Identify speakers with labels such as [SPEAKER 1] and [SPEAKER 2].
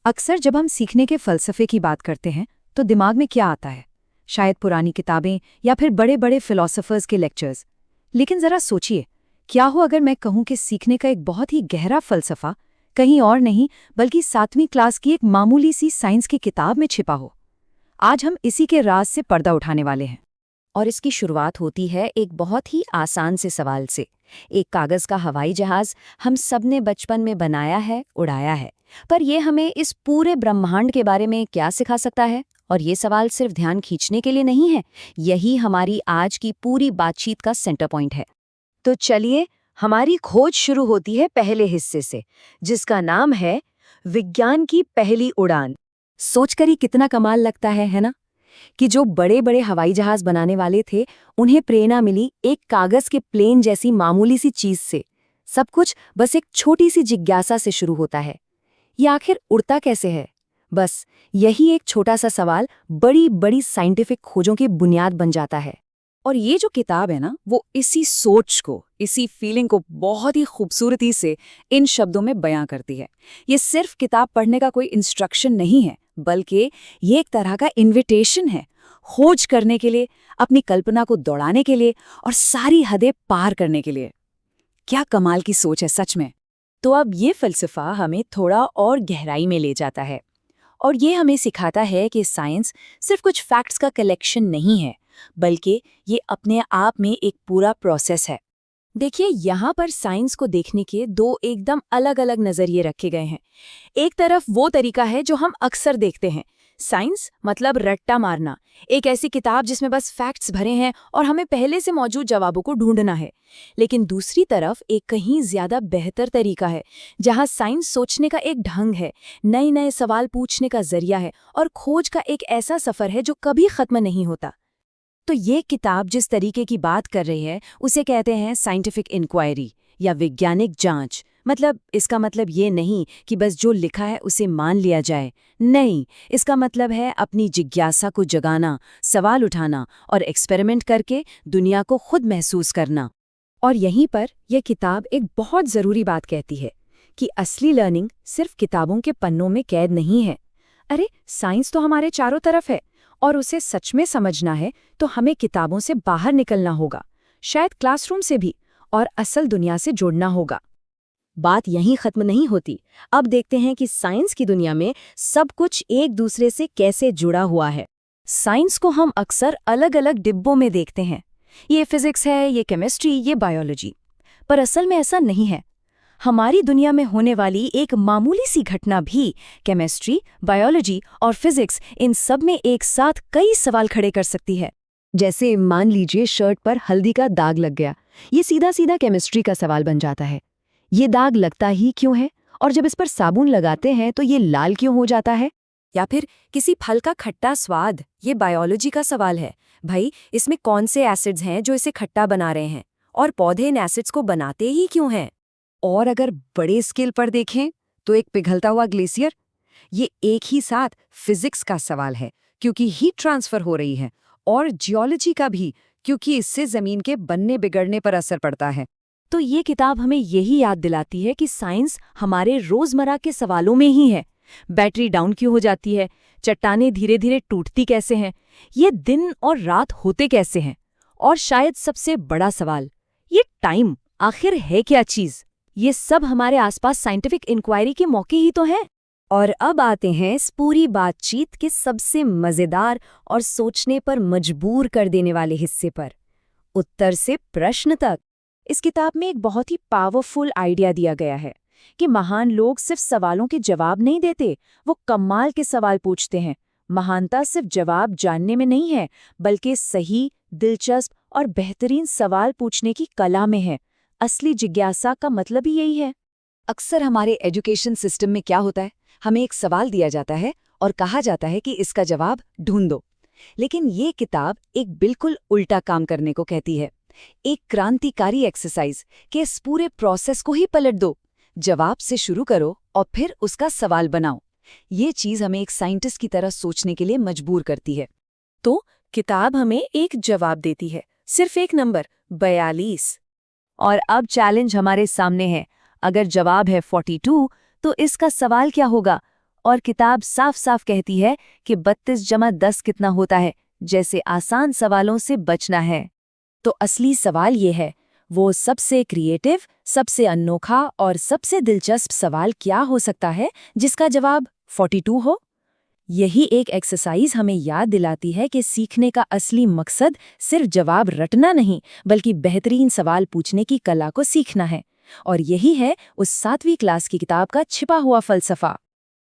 [SPEAKER 1] अक्सर जब हम सीखने के फ़लसफ़े की बात करते हैं तो दिमाग में क्या आता है? शायद पुरानी किताबें या फिर बड़े बड़े फ़िलॉसफ़र्स के लेक्चर्स। लेकिन ज़रा सोचिए, क्या हो अगर मैं कहूँ कि सीखने का एक बहुत ही गहरा फ़लसफ़ा कहीं और नहीं बल्कि 7वीं क्लास की एक मामूली सी साइंस की किताब में छिपा हो। आज हम इसी के राज से पर्दा उठाने वाले हैं।
[SPEAKER 2] और इसकी शुरुआत होती है एक बहुत ही आसान से सवाल से। एक कागज का हवाई जहाज हम सबने बचपन में बनाया है, उड़ाया है, पर यह हमें इस पूरे ब्रह्मांड के बारे में क्या सिखा सकता है? और ये सवाल सिर्फ ध्यान खींचने के लिए नहीं है, यही हमारी आज की पूरी बातचीत का सेंटर पॉइंट है। तो चलिए, हमारी खोज शुरू होती है पहले हिस्से से, जिसका नाम है विज्ञान की पहली उड़ान। सोचकर ही कितना कमाल लगता है ना? कि जो बड़े बड़े हवाई जहाज बनाने वाले थे, उन्हें प्रेरणा मिली एक कागज के प्लेन जैसी मामूली सी चीज से। सब कुछ बस एक छोटी सी जिज्ञासा से शुरू होता है। ये आखिर उड़ता कैसे है? बस यही एक छोटा सा सवाल बड़ी बड़ी साइंटिफिक खोजों की बुनियाद बन जाता है।
[SPEAKER 3] और ये जो किताब है ना, वो इसी सोच को, इसी फीलिंग को बहुत ही खूबसूरती से इन शब्दों में बयां करती है। ये सिर्फ किताब पढ़ने का कोई इंस्ट्रक्शन नहीं है, बल्कि ये एक तरह का इन्विटेशन है खोज करने के लिए, अपनी कल्पना को दौड़ाने के लिए और सारी हदें पार करने के लिए। क्या कमाल की सोच है सच में। तो अब ये फलसफा हमें थोड़ा और गहराई में ले जाता है और ये हमें सिखाता है कि साइंस सिर्फ कुछ फैक्ट्स का कलेक्शन नहीं है, बल्कि ये अपने आप में एक पूरा प्रोसेस है। देखिए, यहाँ पर साइंस को देखने के दो एकदम अलग अलग नजरिए रखे गए हैं। एक तरफ वो तरीका है जो हम अक्सर देखते हैं, साइंस मतलब रट्टा मारना, एक ऐसी किताब जिसमें बस फैक्ट्स भरे हैं और हमें पहले से मौजूद जवाबों को ढूंढना है। लेकिन दूसरी तरफ एक कहीं ज्यादा बेहतर तरीका है, जहाँ साइंस सोचने का एक ढंग है, नए नए सवाल पूछने का जरिया है और खोज का एक ऐसा सफर है जो कभी खत्म नहीं होता। तो ये किताब जिस तरीके की बात कर रही है उसे कहते हैं साइंटिफिक इंक्वायरी या वैज्ञानिक जांच। मतलब इसका मतलब ये नहीं कि बस जो लिखा है उसे मान लिया जाए, नहीं, इसका मतलब है अपनी जिज्ञासा को जगाना, सवाल उठाना और एक्सपेरिमेंट करके दुनिया को खुद महसूस करना। और यहीं पर यह किताब एक बहुत ज़रूरी बात कहती है कि असली लर्निंग सिर्फ किताबों के पन्नों में कैद नहीं है। अरे, साइंस तो हमारे चारों तरफ है और उसे सच में समझना है तो हमें किताबों से बाहर निकलना होगा, शायद क्लासरूम से भी, और असल दुनिया से जुड़ना होगा।
[SPEAKER 2] बात यहीं खत्म नहीं होती। अब देखते हैं कि साइंस की दुनिया में सब कुछ एक दूसरे से कैसे जुड़ा हुआ है।
[SPEAKER 3] साइंस को हम अक्सर अलग अलग डिब्बों में देखते हैं, ये फिजिक्स है, ये केमिस्ट्री, ये बायोलॉजी, पर असल में ऐसा नहीं है। हमारी दुनिया में होने वाली एक मामूली सी घटना भी केमिस्ट्री, बायोलॉजी और फिजिक्स, इन सब में एक साथ कई सवाल खड़े कर सकती है।
[SPEAKER 2] जैसे मान लीजिए शर्ट पर हल्दी का दाग लग गया, ये सीधा सीधा केमिस्ट्री का सवाल बन जाता है। ये दाग लगता ही क्यों है, और जब इस पर साबुन लगाते हैं तो ये लाल क्यों हो जाता है?
[SPEAKER 3] या फिर किसी फल का खट्टा स्वाद, ये बायोलॉजी का सवाल है। भाई, इसमें कौन से एसिड्स हैं जो इसे खट्टा बना रहे हैं, और पौधे इन एसिड्स को बनाते ही क्यों हैं?
[SPEAKER 1] और अगर बड़े स्केल पर देखें तो एक पिघलता हुआ ग्लेशियर, ये एक ही साथ फिजिक्स का सवाल है क्योंकि हीट ट्रांसफर हो रही है, और जियोलॉजी का भी क्योंकि इससे जमीन के बनने बिगड़ने पर असर पड़ता है।
[SPEAKER 3] तो ये किताब हमें यही याद दिलाती है कि साइंस हमारे रोजमर्रा के सवालों में ही है। बैटरी डाउन क्यों हो जाती है, चट्टानें धीरे धीरे टूटती कैसे हैं, ये दिन और रात होते कैसे हैं, और शायद सबसे बड़ा सवाल, ये टाइम आखिर है क्या चीज? ये सब हमारे आसपास साइंटिफिक इंक्वायरी के मौके ही तो हैं।
[SPEAKER 2] और अब आते हैं इस पूरी बातचीत के सबसे मजेदार और सोचने पर मजबूर कर देने वाले हिस्से पर, उत्तर से प्रश्न तक।
[SPEAKER 3] इस किताब में एक बहुत ही पावरफुल आइडिया दिया गया है कि महान लोग सिर्फ सवालों के जवाब नहीं देते, वो कमाल के सवाल पूछते हैं। महानता सिर्फ जवाब जानने में नहीं है, बल्कि सही, दिलचस्प और बेहतरीन सवाल पूछने की कला में है। असली जिज्ञासा का मतलब ही यही है।
[SPEAKER 1] अक्सर हमारे एजुकेशन सिस्टम में क्या होता है, हमें एक सवाल दिया जाता है और कहा जाता है कि इसका जवाब ढूंढो। लेकिन ये किताब एक बिल्कुल उल्टा काम करने को कहती है। एक क्रांतिकारी एक्सरसाइज के इस पूरे प्रोसेस को ही पलट दो। जवाब से शुरू करो और फिर उसका सवाल बनाओ। ये चीज हमें एक साइंटिस्ट की तरह सोचने के लिए मजबूर करती है।
[SPEAKER 3] तो किताब हमें एक जवाब देती है, सिर्फ एक नंबर 42।
[SPEAKER 2] और अब चैलेंज हमारे सामने है। अगर जवाब है 42, तो इसका सवाल क्या होगा? और किताब साफ साफ कहती है कि 32 जमा 10 कितना होता है, जैसे आसान सवालों से बचना है।
[SPEAKER 3] तो असली सवाल ये है, वो सबसे क्रिएटिव, सबसे अनोखा और सबसे दिलचस्प सवाल क्या हो सकता है जिसका जवाब 42 हो? यही एक एक्सरसाइज हमें याद दिलाती है कि सीखने का असली मकसद सिर्फ जवाब रटना नहीं, बल्कि बेहतरीन सवाल पूछने की कला को सीखना है। और यही है उस 7वीं क्लास की किताब का छिपा हुआ फलसफा।